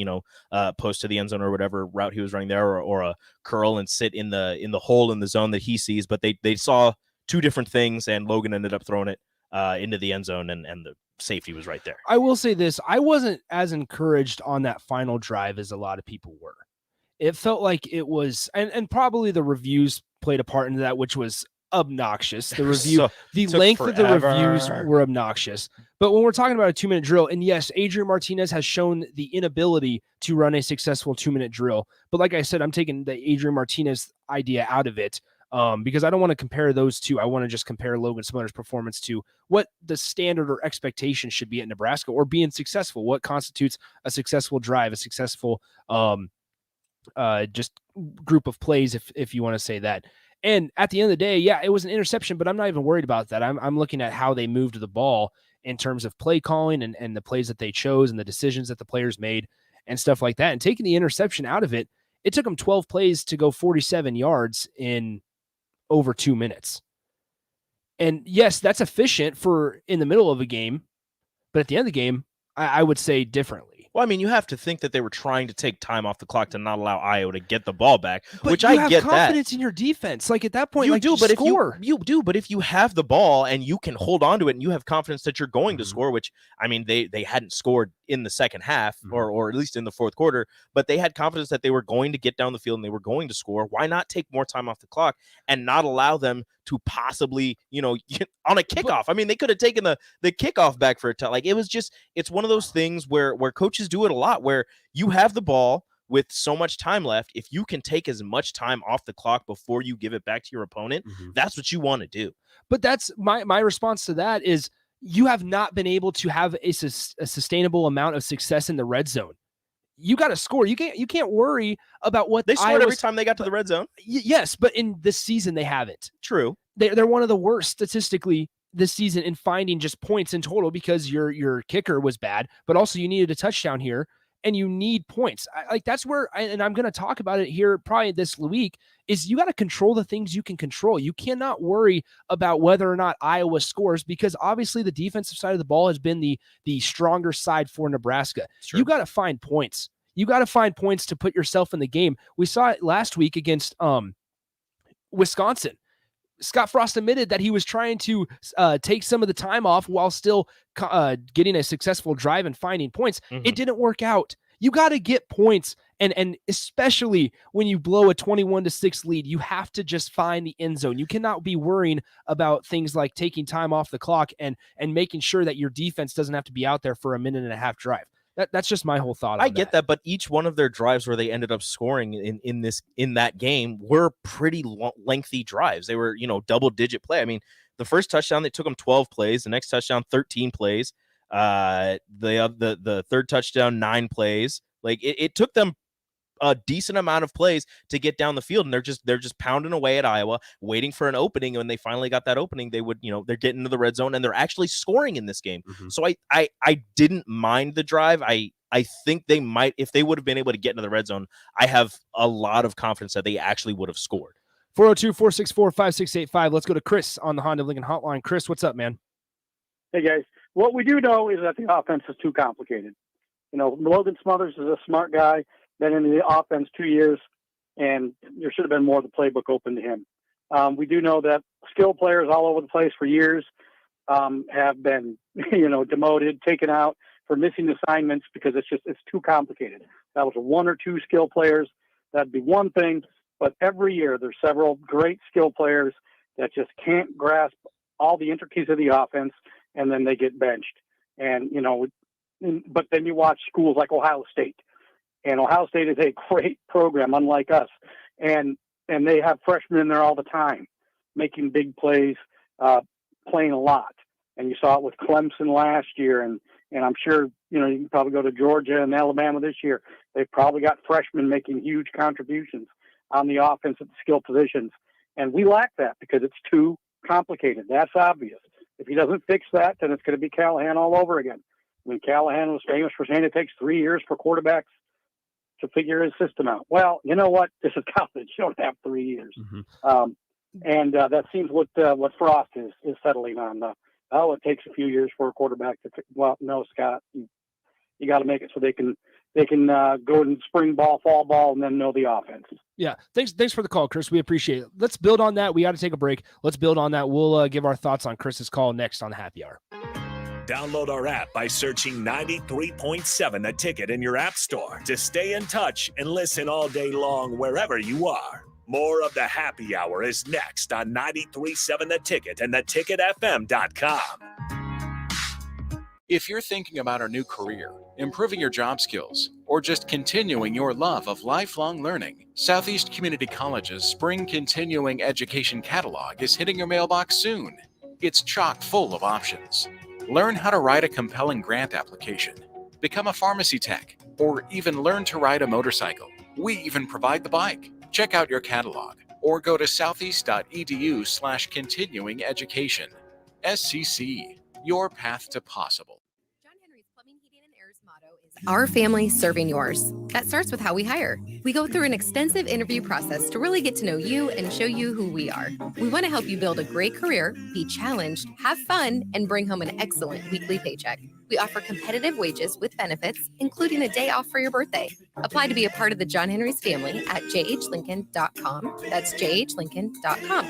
post to the end zone or whatever route he was running there, or a curl and sit in the hole in the zone that he sees. But they saw two different things, and Logan ended up throwing it into the end zone, and the safety was right there. I will say this. I wasn't as encouraged on that final drive as a lot of people were. It felt like it was, and probably the reviews played a part into that, which was obnoxious. The review, the length of the reviews were obnoxious. But when we're talking about a 2-minute drill, and yes, Adrian Martinez has shown the inability to run a successful 2-minute drill. But like I said, I'm taking the Adrian Martinez idea out of it because I don't want to compare those two. I want to just compare Logan Smothers' performance to what the standard or expectation should be at Nebraska, or being successful. What constitutes a successful drive, a successful just group of plays, if you want to say that. And at the end of the day, yeah, it was an interception, but I'm not even worried about that. I'm looking at how they moved the ball in terms of play calling and the plays that they chose and the decisions that the players made and stuff like that. And taking the interception out of it, it took them 12 plays to go 47 yards in over 2 minutes. And yes, that's efficient for in the middle of a game, but at the end of the game, I would say differently. Well, I mean, you have to think that they were trying to take time off the clock to not allow Io to get the ball back, which I get that. You have confidence in your defense. Like at that point, you like, do, but score. you do, but if you have the ball and you can hold on to it and you have confidence that you're going to score, which I mean, they hadn't scored in the second half or at least in the fourth quarter, but they had confidence that they were going to get down the field and they were going to score. Why not take more time off the clock and not allow them to possibly, on a kickoff? I mean, they could have taken the kickoff back for a time. Like, it was just, it's one of those things where coaches do it a lot, where you have the ball with so much time left. If you can take as much time off the clock before you give it back to your opponent, that's what you want to do. But that's my response to that is, you have not been able to have a sustainable amount of success in the red zone. you got to score. You can't worry about what They scored every time they got to the red zone. Yes, but in this season they haven't. True. They're one of the worst statistically this season in finding just points in total because your kicker was bad, but also you needed a touchdown here and you need points. That's where, and I'm going to talk about it here probably this week, is you got to control the things you can control. You cannot worry about whether or not Iowa scores because obviously the defensive side of the ball has been the stronger side for Nebraska. You got to find points. You got to find points to put yourself in the game. We saw it last week against Wisconsin. Scott Frost admitted that he was trying to take some of the time off while still getting a successful drive and finding points. It didn't work out. You got to get points, and especially when you blow a 21-6 lead, you have to just find the end zone. You cannot be worrying about things like taking time off the clock and making sure that your defense doesn't have to be out there for a minute and a half drive. That's just my whole thought. I get that, but each one of their drives where they ended up scoring in that game were pretty lengthy drives. They were, double-digit play. I mean, the first touchdown, they took them 12 plays. The next touchdown, 13 plays. The third touchdown, 9 plays. Like it took them a decent amount of plays to get down the field, and they're just pounding away at Iowa, waiting for an opening. When they finally got that opening, they would, they're getting into the red zone and they're actually scoring in this game. So I didn't mind the drive. I think they might, if they would have been able to get into the red zone, I have a lot of confidence that they actually would have scored. 402-464-5685. Let's go to Chris on the Honda of Lincoln hotline. Chris, what's up, man? Hey guys, what we do know is that the offense is too complicated. Logan Smothers is a smart guy. Been in the offense 2 years, and there should have been more of the playbook open to him. We do know that skill players all over the place for years have been, demoted, taken out for missing assignments because it's too complicated. That was 1 or 2 skill players. That'd be one thing, but every year there's several great skill players that just can't grasp all the intricacies of the offense, and then they get benched. And, but then you watch schools like Ohio State. And Ohio State is a great program, unlike us. And they have freshmen in there all the time, making big plays, playing a lot. And you saw it with Clemson last year. And I'm sure, you can probably go to Georgia and Alabama this year. They've probably got freshmen making huge contributions on the offense at the skill positions. And we lack that because it's too complicated. That's obvious. If he doesn't fix that, then it's going to be Callahan all over again. I mean, Callahan was famous for saying it takes 3 years for quarterbacks to figure his system out. Well, you know what? This is college. You don't have 3 years. And that seems what Frost is settling on. It takes a few years for a quarterback to well, no, Scott, you got to make it so they can go in spring ball, fall ball, and then know the offense. Yeah. Thanks for the call, Chris. We appreciate it. Let's build on that. We got to take a break. Let's build on that. We'll give our thoughts on Chris's call next on the Happy Hour. Download our app by searching 93.7 The Ticket in your app store to stay in touch and listen all day long wherever you are. More of the Happy Hour is next on 93.7 The Ticket and theticketfm.com. If you're thinking about a new career, improving your job skills, or just continuing your love of lifelong learning, Southeast Community College's Spring Continuing Education Catalog is hitting your mailbox soon. It's chock full of options. Learn how to write a compelling grant application, become a pharmacy tech, or even learn to ride a motorcycle. We even provide the bike. Check out your catalog or go to southeast.edu/continuing education. SCC, your path to possible. Our family serving yours. That starts with how we hire. We go through an extensive interview process to really get to know you and show you who we are. We want to help you build a great career, be challenged, have fun, and bring home an excellent weekly paycheck. We offer competitive wages with benefits, including a day off for your birthday. Apply to be a part of the John Henry's family at jhlincoln.com. That's jhlincoln.com.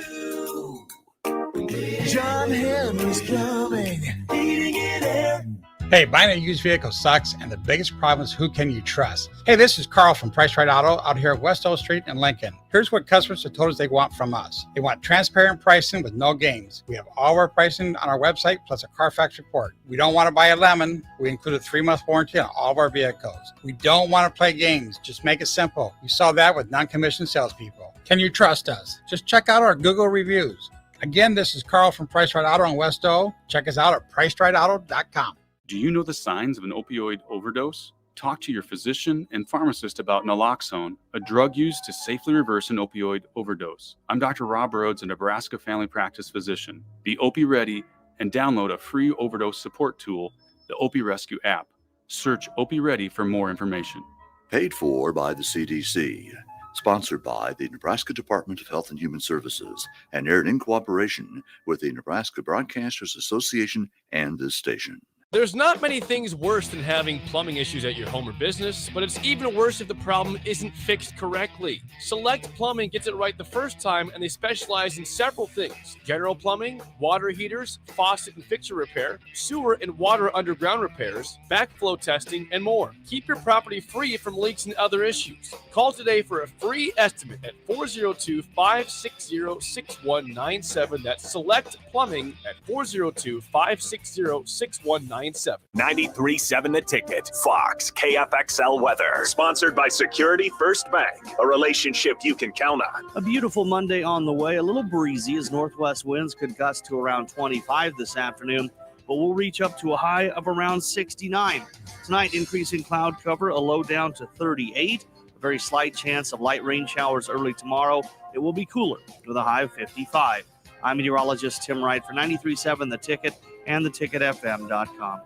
John Henry's Plumbing, heating and air. Hey, buying a used vehicle sucks, and the biggest problem is who can you trust? Hey, this is Carl from Price Right Auto out here at West O Street in Lincoln. Here's what customers have told us they want from us. They want transparent pricing with no games. We have all of our pricing on our website, plus a Carfax report. We don't want to buy a lemon. We include a 3-month warranty on all of our vehicles. We don't want to play games. Just make it simple. You saw that with non-commissioned salespeople. Can you trust us? Just check out our Google reviews. Again, this is Carl from Price Right Auto on West O. Check us out at pricerightauto.com. Do you know the signs of an opioid overdose? Talk to your physician and pharmacist about naloxone, a drug used to safely reverse an opioid overdose. I'm Dr. Rob Rhodes, a Nebraska family practice physician. Be Opie Ready and download a free overdose support tool, the Opie Rescue app. Search Opie Ready for more information. Paid for by the CDC. Sponsored by the Nebraska Department of Health and Human Services and aired in cooperation with the Nebraska Broadcasters Association and this station. There's not many things worse than having plumbing issues at your home or business, but it's even worse if the problem isn't fixed correctly. Select Plumbing gets it right the first time, and they specialize in several things: general plumbing, water heaters, faucet and fixture repair, sewer and water underground repairs, backflow testing, and more. Keep your property free from leaks and other issues. Call today for a free estimate at 402-560-6197. That's Select Plumbing at 402-560-6197. 93.7 The Ticket. Fox KFXL weather. Sponsored by Security First Bank. A relationship you can count on. A beautiful Monday on the way. A little breezy as northwest winds could gust to around 25 this afternoon, but we'll reach up to a high of around 69. Tonight, increasing cloud cover, a low down to 38. A very slight chance of light rain showers early tomorrow. It will be cooler with a high of 55. I'm meteorologist Tim Wright for 93.7 The Ticket and theticketfm.com.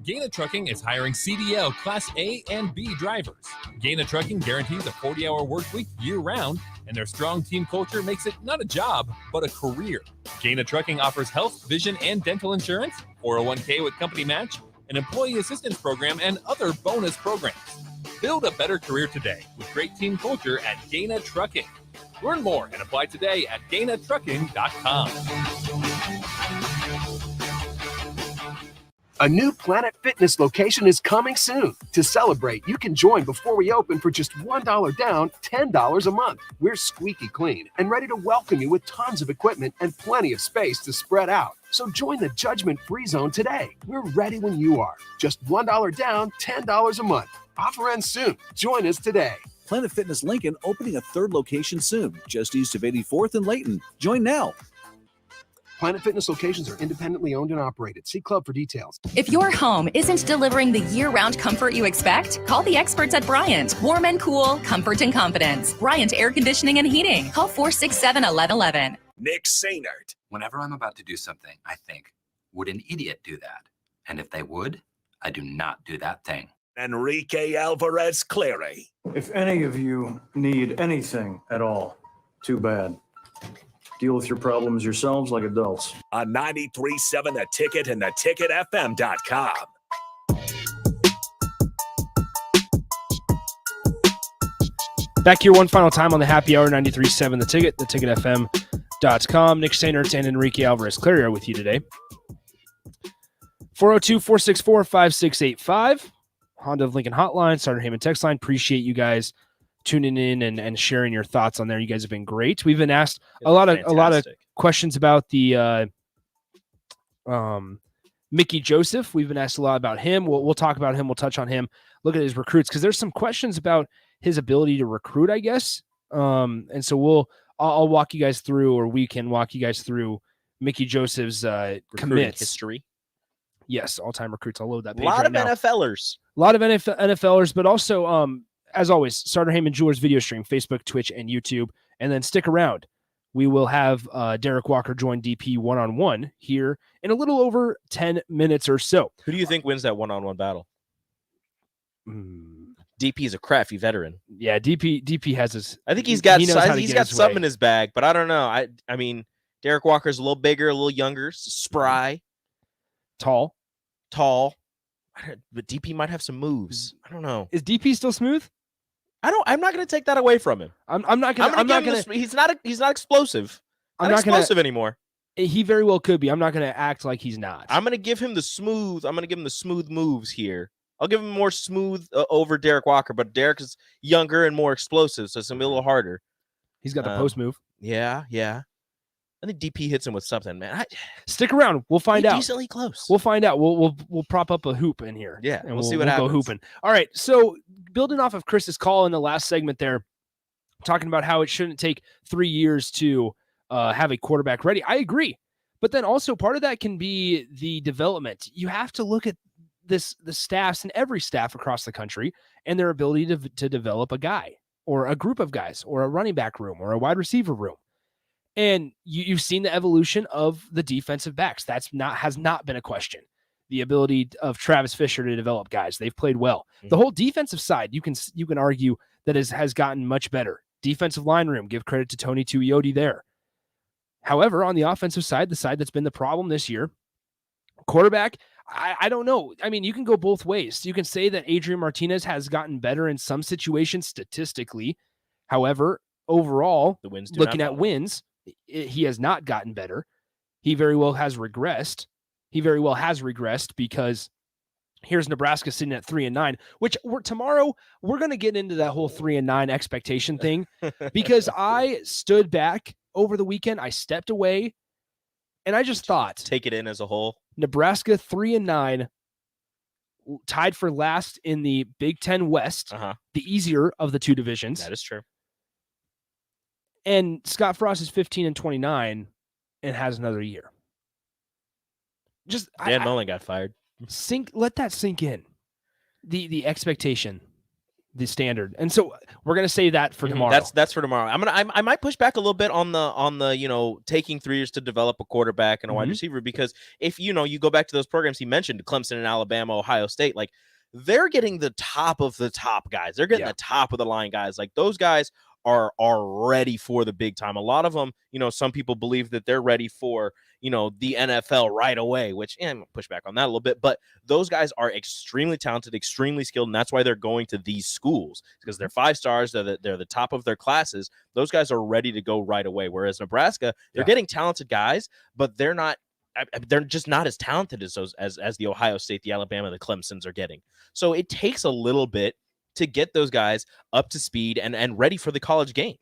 Gaina Trucking is hiring CDL Class A and B drivers. Gaina Trucking guarantees a 40-hour work week year-round, and their strong team culture makes it not a job, but a career. Gaina Trucking offers health, vision, and dental insurance, 401k with company match, an employee assistance program, and other bonus programs. Build a better career today with great team culture at Gaina Trucking. Learn more and apply today at GainaTrucking.com. A new Planet Fitness location is coming soon. To celebrate, you can join before we open for just $1 down, $10 a month. We're squeaky clean and ready to welcome you with tons of equipment and plenty of space to spread out. So join the judgment-free zone today. We're ready when you are. Just $1 down, $10 a month. Offer ends soon. Join us today. Planet Fitness Lincoln opening a third location soon, just east of 84th and Layton. Join now. Planet Fitness locations are independently owned and operated. See Club for details. If your home isn't delivering the year-round comfort you expect, call the experts at Bryant. Warm and cool, comfort and confidence. Bryant Air Conditioning and Heating. Call 467-1111. Nick Sainert. Whenever I'm about to do something, I think, would an idiot do that? And if they would, I do not do that thing. Enrique Alvarez Clary. If any of you need anything at all, too bad. Deal with your problems yourselves like adults. On 93.7 The Ticket and theticketfm.com. Back here one final time on the happy hour, 93.7 The Ticket, theticketfm.com. Nick Sainert and Enrique Alvarez Clary are with you today. 402-464-5685. Honda of Lincoln hotline, Starter Heyman text line. Appreciate you guys tuning in and sharing your thoughts on there. You guys have been great. We've been asked a lot of questions about the Mickey Joseph. We've been asked a lot about him. We'll talk about him. We'll touch on him. Look at his recruits because there's some questions about his ability to recruit, I guess. And so I'll walk you guys through, or we can walk you guys through Mickey Joseph's commits history. Yes, all-time recruits. I'll load that page A lot right of now. NFLers. A lot of NFLers, but also, as always, Starter Heyman Jewelers video stream, Facebook, Twitch, and YouTube. And then stick around. We will have Derek Walker join DP one-on-one here in a little over 10 minutes or so. Who do you think wins that one-on-one battle? DP is a crafty veteran. Yeah, DP has his. I think he's got got something in his bag, but I don't know. I mean, Derek Walker's a little bigger, a little younger, spry, tall, but DP might have some moves. I don't know. Is DP still smooth? I'm not going to take that away from him. I'm not going to. He's not explosive. I'm not explosive anymore. He very well could be. I'm not going to act like he's not. I'm going to give him the smooth. I'm going to give him the smooth moves here. I'll give him more smooth over Derek Walker, but Derek is younger and more explosive, so it's going to be a little harder. He's got the post move. Yeah. I think DP hits him with something, man. Stick around. We'll find out. Decently close. We'll find out. We'll prop up a hoop in here. Yeah, and we'll see what happens. Go hooping. All right. So building off of Chris's call in the last segment there, talking about how it shouldn't take 3 years to have a quarterback ready. I agree. But then also part of that can be the development. You have to look at the staffs and every staff across the country and their ability to develop a guy or a group of guys or a running back room or a wide receiver room. And you've seen the evolution of the defensive backs. Has not been a question. The ability of Travis Fisher to develop guys. They've played well. Mm-hmm. The whole defensive side, you can argue that has gotten much better. Defensive line room, give credit to Tony Tuioti there. However, on the offensive side, the side that's been the problem this year, quarterback, I don't know. I mean, you can go both ways. You can say that Adrian Martinez has gotten better in some situations statistically. However, overall, looking at wins, he has not gotten better. He very well has regressed. Because here's Nebraska sitting at 3-9, which tomorrow we're going to get into that whole 3-9 expectation thing because I stood back over the weekend. I stepped away and I just thought, take it in as a whole. Nebraska 3-9, tied for last in the Big Ten West, the easier of the two divisions. That is true. And Scott Frost is 15-29 and has another year. Just Dan Mullen got fired. Let that sink in. The expectation, the standard. And so we're gonna save that for tomorrow. That's for tomorrow. I might push back a little bit on the taking 3 years to develop a quarterback and a wide receiver, because if you go back to those programs he mentioned, Clemson and Alabama, Ohio State, like they're getting the top of the top guys. They're getting the top of the line guys. Like those guys are ready for the big time. A lot of them, some people believe that they're ready for, the NFL right away, which I'm gonna push back on that a little bit, but those guys are extremely talented, extremely skilled, and that's why they're going to these schools, because they're 5 stars, they're the top of their classes. Those guys are ready to go right away. Whereas Nebraska, they're getting talented guys, but they're just not as talented as the Ohio State, the Alabama, the Clemsons are getting. So it takes a little bit to get those guys up to speed and ready for the college game.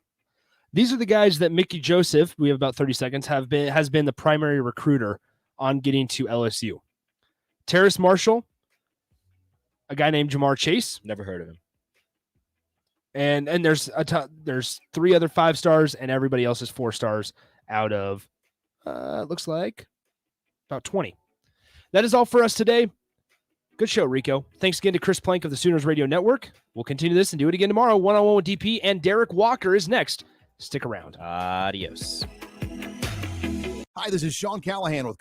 These are the guys that Mickey Joseph, we have about 30 seconds, has been the primary recruiter on getting to LSU. Terrace Marshall, a guy named Jamar Chase. Never heard of him. And there's 3 other 5 stars, and everybody else is 4 stars out of looks like about 20. That is all for us today. Good show, Rico. Thanks again to Chris Plank of the Sooners Radio Network. We'll continue this and do it again tomorrow. One-on-one with DP, and Derek Walker is next. Stick around. Adios. Hi, this is Sean Callahan with